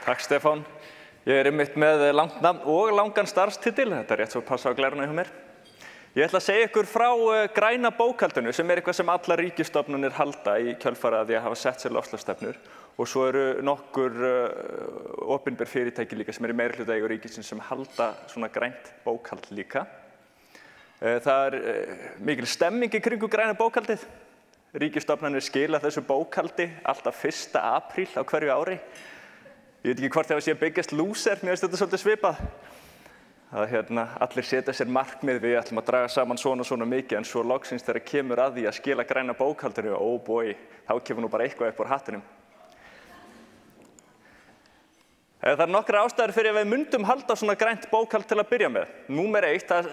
Takk Stefán. Ég einmitt með langt nafn og langan starfstitil, þetta rétt svo passa á glæruna hjá mér. Ég ætla að segja ykkur frá græna bókhaldinu sem eitthvað sem allar ríkisstofnanir halda í kjölfarið af því að hafa sett sér loftslagsstefnur og svo eru nokkur opinber fyrirtæki líka sem í meirihluta eigu ríkisins sem halda svona grænt bókhald líka. Það mikil stemming í kringum græna bókhaldið. Ríkisstofnanir skila þessu bókhaldi alltaf 1. apríl á hverju ári. Ég veit ekki hvort það sé Biggest Loser, mér finnst þetta svolítið svipað. Allir setja sér markmið við ætlum að draga saman svona mikið en svo loksins þegar kemur að því að skila græna bókhaldinu, oh boy, þá kemur nú bara eitthvað upp úr hattinum. Það nokkrar ástæður fyrir að við myndum halda svona grænt bókhald til að byrja með. Númer 1, að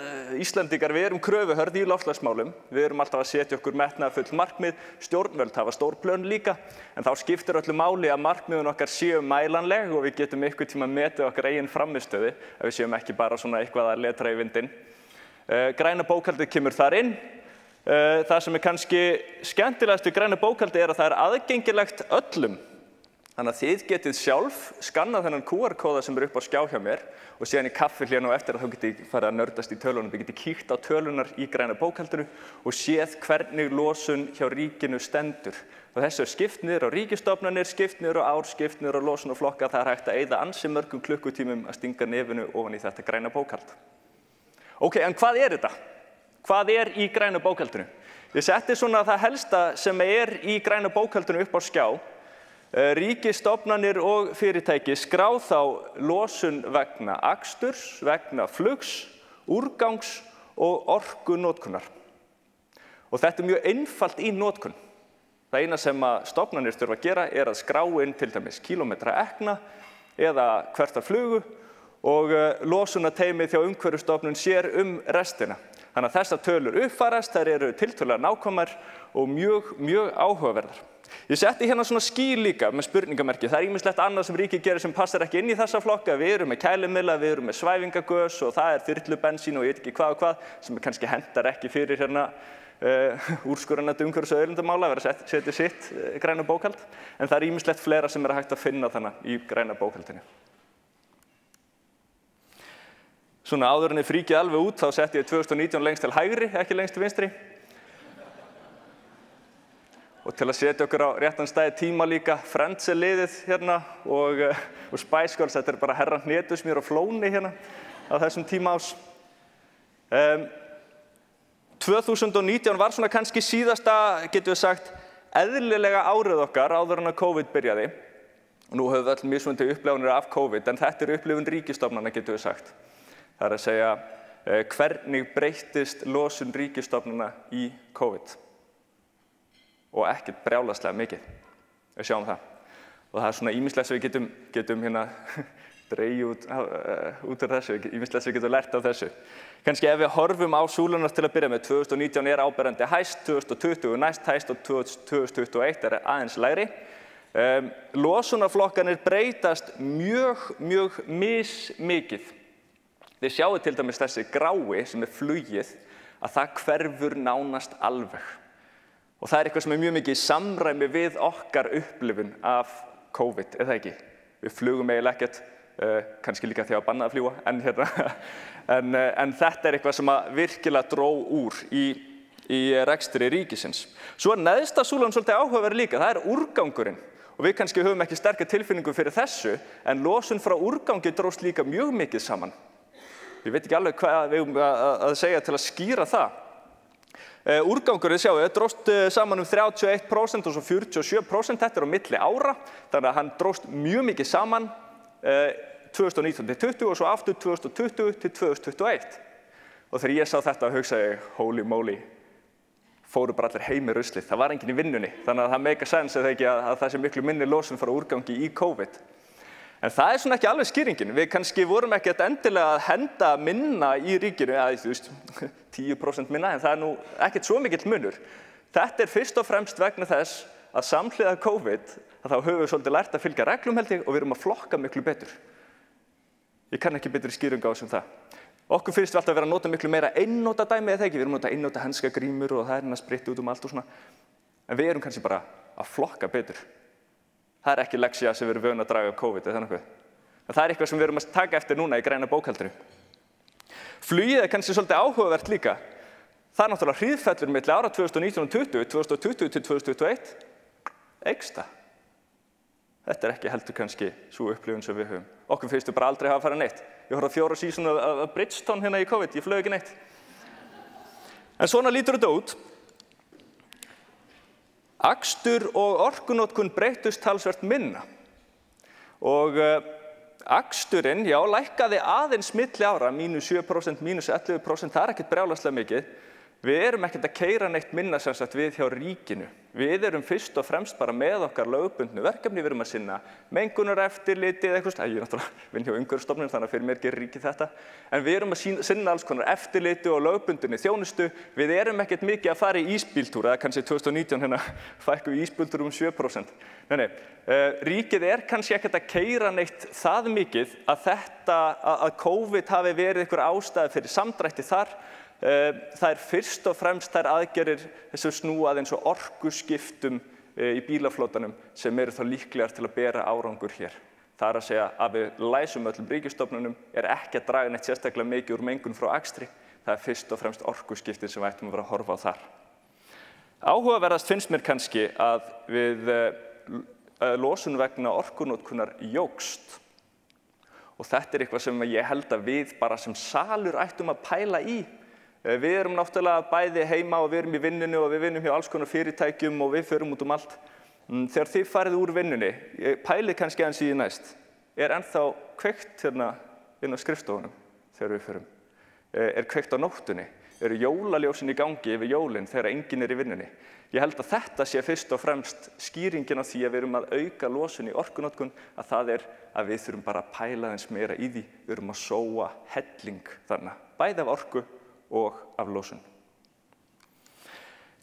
Íslendingar, við erum kröfuhörð í loftslagsmálum. Við erum alltaf að setja okkur metnaðarfull markmið, stjórnvöld hafa stór plön líka, en þá skiptir öllu máli að markmiðin okkar séu mælanleg og við getum einhvern tíma metið okkar eigin frammistöðu, að við séum ekki bara svona eitthvað að letra í vindinn. Græna bókhaldið kemur þar inn. Það sem kannski skemmtilegast við græna bókhaldið að það aðgengilegt öllum. Þannig að þið getið sjálf skannað þennan QR-kóða sem upp á skjá hjá mér og síðan í kaffi hérna og eftir að þá getið farið að nördast í tölunum. Þið getið kíkt á tölunar í græna bókhaldinu og séð hvernig losun hjá ríkinu stendur. Og þessu skipt niður á ríkisstofnanir, skipt niður á ár, skipt niður á losunarflokka. Það hægt að eyða ansi mörgum klukkutímum að stinga nefinu ofan í þetta græna bókhald. Ok, en hvað þetta? Hvað í græna bókhaldinu? Ég setti svona það helsta sem í græna bókhaldinu upp á skjá. Ríkisstofnanir og fyrirtæki skrá þá losun vegna aksturs, vegna flugs, úrgangs og orkunotkunar. Og þetta mjög einfalt í notkun. Það eina sem stofnanir þurfa að gera að skrá inn til dæmis kílómetra ekna eða hverta flugu og losunateymið hjá Umhverfisstofnun sér restina. Þannig að þessar tölur uppfærast, þær eru tiltölulega nákvæmar og mjög áhugaverðar. Ég setti hérna svona skýr líka með spurningamerki. Það ýmislegt annað sem ríkið gerir sem passar ekki inn í þessa flokka. Við erum með kælimiðla, við erum með svæfingagös og það þyrlubensín og ég veit ekki hvað sem kannski hentar ekki fyrir hérna úrskurðarnefnd umhverfis- og auðlindamála að vera að setja sitt græna bókhald. En það ýmislegt fleira sem hægt að finna þannig í græna bókhaldinu. Svona áður en ég fríkið alveg út þá setti ég 2019 lengst til hægri, ekki lengst til vinstri. Og til að setja okkur á réttan stað tíma líka, Friends liðið hérna og Spice Girls, þetta bara herra hnetusmjör og flóni hérna á þessum tíma ás. 2019 var svona kannski síðasta, getum við sagt, eðlilega árið okkar áður en að COVID byrjaði. Nú höfum við öll mismunandi upplifanir af COVID, en þetta upplifun ríkisstofnana, getum við sagt. Það að segja, hvernig breyttist losun ríkisstofnana í COVID? Og ekkert brjálæðslega mikið. Við sjáum það. Og það svona ýmislegt sem við getum hérna dregið út úr þessu, ýmislegt sem við getum lært af þessu. Kannski ef við horfum á súlunar til að byrja með, 2019 áberandi hæst, 2020 næst hæst og 2021 aðeins lægri. Losunarflokkanir breytast mjög mismikið. Þið sjáu til dæmis þessi grái sem flugið, að það hverfur nánast alveg. Og það eitthvað sem mjög mikið í samræmi við okkar upplifun af COVID, eða ekki? Við flugum eiginlega ekkert, kannski líka því að bannað að fljúga, en þetta eitthvað sem virkilega dró úr í rekstri ríkisins. Svo neðsta súlan svolítið áhugaverð líka, það úrgangurinn. Og við kannski höfum ekki sterka tilfinningu fyrir þessu, en losun frá úrgangi dróst líka mjög mikið saman. Ég veit ekki alveg hvað við höfum að segja til að skýra það. Úrgangurinn sjáu, dróst saman 31% og svo 47%, þetta á milli ára, þannig að hann dróst mjög mikið saman 2019 til 2020 og svo aftur 2020 til 2021. Og þegar ég sá þetta hugsaði ég, holy moly, fóru bara allir heim í ruslið, það var enginn í vinnunni, þannig að það make sense eða ekki að það sé miklu minni losun frá úrgangi í COVID. En það svona ekki alveg skýringin. Við kannski vorum ekkert endilega að henda minna í ríkinu, þú veist, 10% minna, en það nú ekkert svo mikill munur. Þetta fyrst og fremst vegna þess að samhliða COVID, að þá höfum við svolítið lært að fylgja reglum held ég og við erum að flokka miklu betur. Ég kann ekki betri skýringu á þessum það. Okkur finnst við alltaf að vera að nota miklu meira einnota dæmi eða ekki. Við erum að nota einnota hanskagrímur og það hérna spritti út allt og svona. En við erum kannski bara að flokka betur. Það ekki leksía sem við erum vön að draga af COVID eða þannig. En það eitthvað sem við erum að taka eftir núna í græna bókhaldinu. Flugið kannski svolítið áhugavert líka. Það náttúrulega hríðfellur milli ára 2019 og 2020 til 2021. Eykst það. Þetta ekki heldur kannski svo upplifun sem við höfum. Okkur finnst bara aldrei hafa farið neitt. Ég horfði á 4 sísón af Bridgestone hérna í COVID, ég flög ekki neitt. En svona lítur þetta út. Akstur og orkunotkun breyttust talsvert minna. Og aksturinn, já, lækkaði aðeins milli ára, -7%, -11%, það ekkert brjálæslega mikið. Við erum ekkert að keyra neitt minna sem sagt við hjá ríkinu. Við erum fyrst og fremst bara með okkar lögbundnu verkefni, við erum að sinna mengunareftirliti eða eitthvað, ég náttúrulega vinn hjá Umhverfisstofnun þannig að fyrir mér gerir ríkið þetta, en við erum að sinna alls konar eftirliti og lögbundinni þjónustu, við erum ekkert mikið að fara í ísbíltúr, eða kannski 2019 hérna fækkum við ísbíltúr 7%. Nei, ríkið kannski ekkert að keyra neitt það mikið að COVID hafi verið einhver ástæða fyrir samdrætti þar. Það fyrst og fremst þær aðgerðir sem snúa að eins og orkuskiptum í bílaflotanum sem eru þá líklegar til að bera árangur hér. Það að segja að við læsum öllum ríkisstofnunum ekki að draga neitt sérstaklega mikið úr mengun frá akstri. Það fyrst og fremst orkuskiptin sem við ættum að vera að horfa á þar. Áhugaverðast finnst mér kannski að við losun vegna orkunotkunar jókst. Og þetta eitthvað sem ég held að við bara sem salur ættum að pæla í. Við erum náttúrulega bæði heima og við erum í vinnunni og við vinnum hjá alls konar fyrirtækjum og við förum út allt. Þegar þið farið úr vinnunni, pælið kannski aðeins í næst, ennþá kveikt hérna inn á skrifstofunum þegar við förum? Kveikt á nóttunni? Eru jólaljósin í gangi yfir jólin þegar enginn í vinnunni? Ég held að þetta sé fyrst og fremst skýringin á því að við erum að auka losun í orkunotkun, að það að við þurfum bara að pæla aðeins meira í því, við erum að sóa helling þarna, bæði af orku og af losun.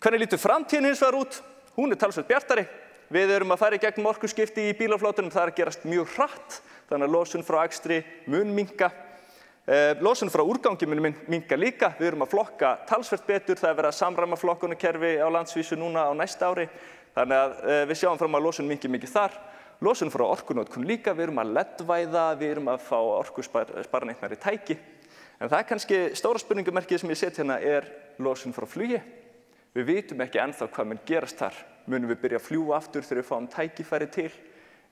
Hvernig lítur framtíðin hins vegar út? Hún talsvert bjartari. Við erum að fara í gegnum orkuskipti í bílaflotanum, það að gerast mjög hratt, þannig að losun frá akstri mun minnka. Losun frá úrgangi mun minnka líka, við erum að flokka talsvert betur, það verið að samræma flokkunarkerfi á landsvísu núna á næsta ári, þannig að við sjáum fram að losun minnki mikið þar. Losun frá orkunotkun líka, við erum að LED-væða, við erum að fá orkusparneytnari tæki. En það kannski stóra spurningamerkið sem ég set hérna losun frá flugi. Við vitum ekki ennþá hvað mun gerast þar. Munum við byrja að fljúga aftur þegar við fáum tækifæri til?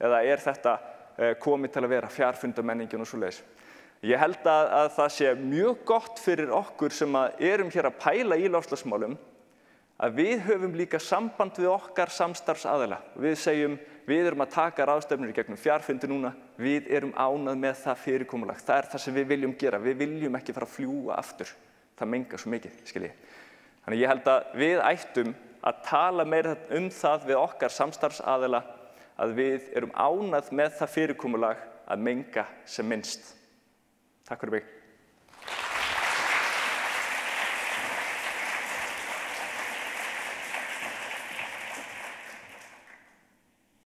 Eða þetta komið til að vera fjarfundamenningin og svoleiðis? Ég held að það sé mjög gott fyrir okkur sem erum hér að pæla í loftslagsmálum að við höfum líka samband við okkar samstarfsaðila. Við segjum, við erum að taka ráðstefnur í gegnum fjarfundi núna, við erum ánað með það fyrirkomulag. Það það sem við viljum gera, við viljum ekki fara að fljúga aftur. Það mengar svo mikið, skiljið. Þannig ég held að við ættum að tala meira það við okkar samstarfsaðila að við erum ánað með það fyrirkomulag að menga sem minnst. Takk fyrir mig.